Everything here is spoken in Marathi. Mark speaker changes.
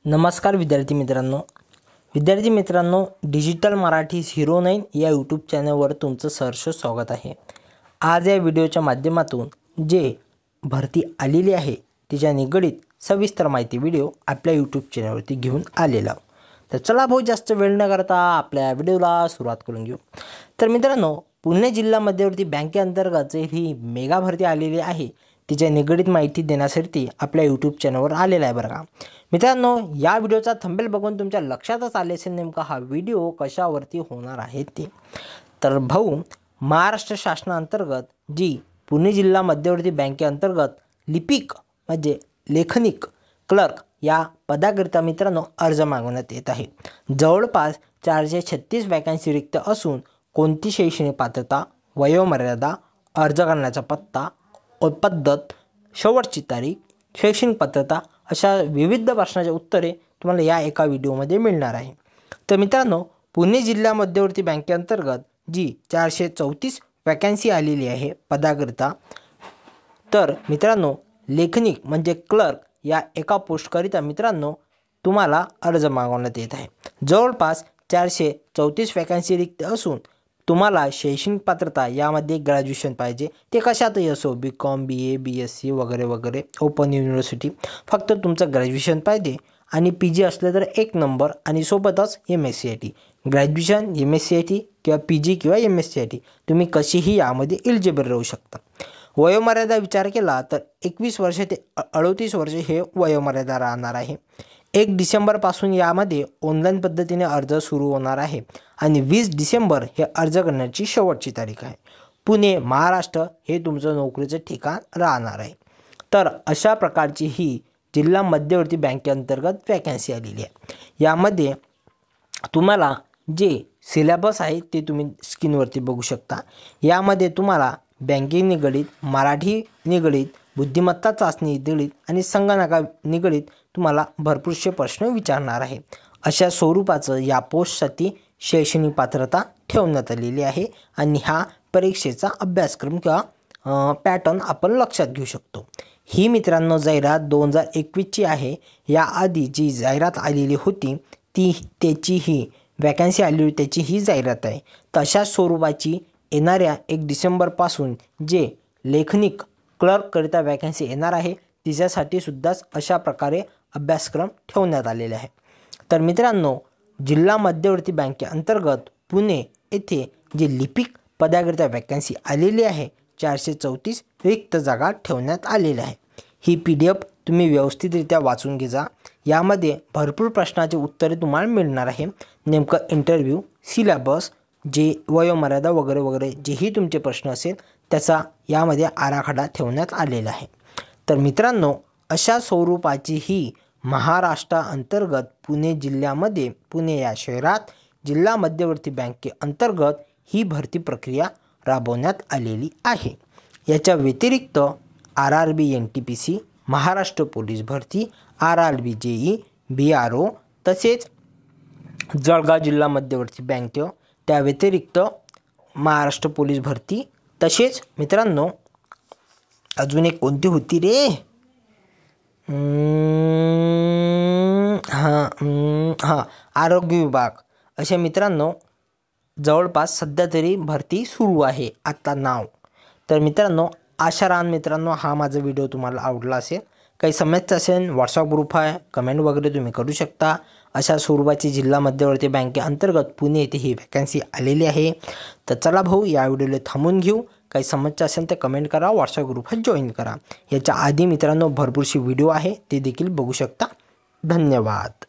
Speaker 1: नमस्कार विद्यार्थी मित्रांनो डिजिटल मराठी 09 या यूट्यूब चॅनलवर तुमचं सहर्ष स्वागत आहे। आज या व्हिडिओच्या माध्यमातून जे भरती आलेली आहे तिच्या निगडित सविस्तर माहिती व्हिडिओ आपल्या यूट्यूब चॅनलवरती घेऊन आलेला। तर चला भाऊ जास्त वेळ न करता आपल्या व्हिडिओला सुरुवात करून घेऊ। तर मित्रांनो पुणे जिल्हा मध्यवर्ती बँकेअंतर्गत ही मेगा भरती आलेली आहे तिच्या निगडित माहिती देण्यासाठी आपल्या यूट्यूब चॅनलवर आलेला आहे बरं का। मित्रांनो या व्हिडिओचा थंबनेल बघून तुमच्या लक्षातच आले असेल नेमका हा व्हिडिओ कशावरती होणार आहे ते। तर भाऊ महाराष्ट्र शासनाअंतर्गत जी पुणे जिल्हा मध्यवर्ती बँकेअंतर्गत लिपिक म्हणजे लेखनिक क्लर्क या पदाकरिता मित्रांनो अर्ज मागवण्यात येत आहे। जवळपास 436 वॅकन्सी रिक्त असून कोणती शैक्षणिक पात्रता, वयोमर्यादा, अर्ज करण्याचा पत्ता, पद्धत, शेवटची तारीख, शैक्षणिक पात्रता अशा विविध प्रश्नांची उत्तरे तुम्हाला या एका व्हिडिओमध्ये मिळणार आहे। तर मित्रांनो पुणे जिल्हा मध्यवर्ती बँकेअंतर्गत जी 434 वॅकन्सी आलेली आहे पदाकरिता, तर मित्रांनो लेखनिक म्हणजे क्लर्क या एका पोस्टकरिता मित्रांनो तुम्हाला अर्ज मागवण्यात येत आहे। जवळपास 434 वॅकन्सी रिक्त असून तुम्हाला शैक्षणिक पात्रता यामध्ये ग्रॅज्युएशन पाहिजे, ते कशातही असो, BCom, BA, BSc वगैरे वगैरे, ओपन युनिव्हर्सिटी, फक्त तुमचं ग्रॅज्युएशन पाहिजे आणि PG असलं तर एक नंबर आणि सोबतच MSCIT, ग्रॅज्युएशन MSCIT किंवा PG किंवा MSCIT तुम्ही कशीही यामध्ये एलिजिबल राहू शकता। वयोमर्यादा विचार केला तर 21 वर्ष ते 38 वर्ष हे वयोमर्यादा राहणार आहे। 1 डिसेंबरपासून यामध्ये ऑनलाईन पद्धतीने अर्ज सुरू होणार आहे आणि 20 डिसेंबर हे अर्ज करण्याची शेवटची तारीख आहे। पुणे महाराष्ट्र हे तुमचं नोकरीचं ठिकाण राहणार आहे। तर अशा प्रकारची ही जिल्हा मध्यवर्ती बँकेअंतर्गत वॅकन्सी आलेली आहे। यामध्ये तुम्हाला जे सिलेबस आहे ते तुम्ही स्क्रीनवरती बघू शकता। यामध्ये तुम्हाला बँकिंग निगडित, मराठी निगडित, बुद्धिमत्ता चाचणी निगडित आणि संगणका निगडित तुम्हाला भरपूरसे प्रश्न विचारणार आहे। अशा स्वरूपाचं या पोस्टसाठी शैक्षणिक पात्रता ठेवण्यात आलेली आहे आणि हा परीक्षेचा अभ्यासक्रम किंवा पॅटर्न आपण लक्षात घेऊ शकतो। ही मित्रांनो जाहिरात 2021ची आहे। याआधी जी जाहिरात आलेली होती ती त्याची ही वॅकन्सी आलेली होती त्याची ही जाहिरात आहे। तशा स्वरूपाची येणाऱ्या 1 डिसेंबरपासून जे लेखनिक क्लर्ककरिता वॅकन्सी येणार आहे तिच्यासाठी सुद्धाच अशा प्रकारे अभ्यासक्रम ठेवण्यात आलेले आहे। तर मित्रांनो जिल्हा मध्यवर्ती बँकेअंतर्गत पुणे येथे जे लिपिक पदाकरिता वॅकन्सी आलेली आहे 434 रिक्त जागा ठेवण्यात आलेल्या आहे। ही PDF तुम्ही व्यवस्थितरित्या वाचून घ्या। यामध्ये भरपूर प्रश्नाचे उत्तरे तुम्हाला मिळणार आहे। नेमकं इंटरव्ह्यू, सिलेबस, जे वयोमर्यादा वगैरे वगैरे जेही तुमचे प्रश्न असेल त्याचा यामध्ये आराखडा ठेवण्यात आलेला आहे। तर मित्रांनो अशा स्वरूपाची ही महाराष्ट्राअंतर्गत पुणे जिल्ह्यामध्ये पुणे या शहरात जिल्हा मध्यवर्ती बँकेअंतर्गत ही भरती प्रक्रिया राबवण्यात आलेली आहे। याच्या व्यतिरिक्त RRB NTPC, महाराष्ट्र पोलीस भरती, RRB JE, BRO तसेच जळगाव जिल्हा मध्यवर्ती बँक, त्या व्यतिरिक्त महाराष्ट्र पोलीस भरती, तसेच मित्रांनो अजून एक कोणती होती रे, आरोग्य विभाग, अशा मित्रांनो जवळपास सध्या तरी भरती सुरू आहे आता नाव। तर मित्रांनो आशा राहून मित्रांनो हा माझा व्हिडिओ तुम्हाला आवडला असेल, काही समस्या असेल व्हॉट्सअप ग्रुप आहे, कमेंट वगैरे तुम्ही करू शकता। अशा स्वरूपाची जिल्हा मध्यवर्ती बँकेअंतर्गत पुणे येथे ही वॅकन्सी आलेली आहे। तर चला भाऊ या व्हिडिओला थांबून घेऊ। काही समस्या असेल तर कमेंट करा, व्हॉट्सअप ग्रुप जॉईन करा। याच्या आधी मित्रांनो भरपूरशी व्हिडिओ आहे ते देखील बघू शकता। धन्यवाद।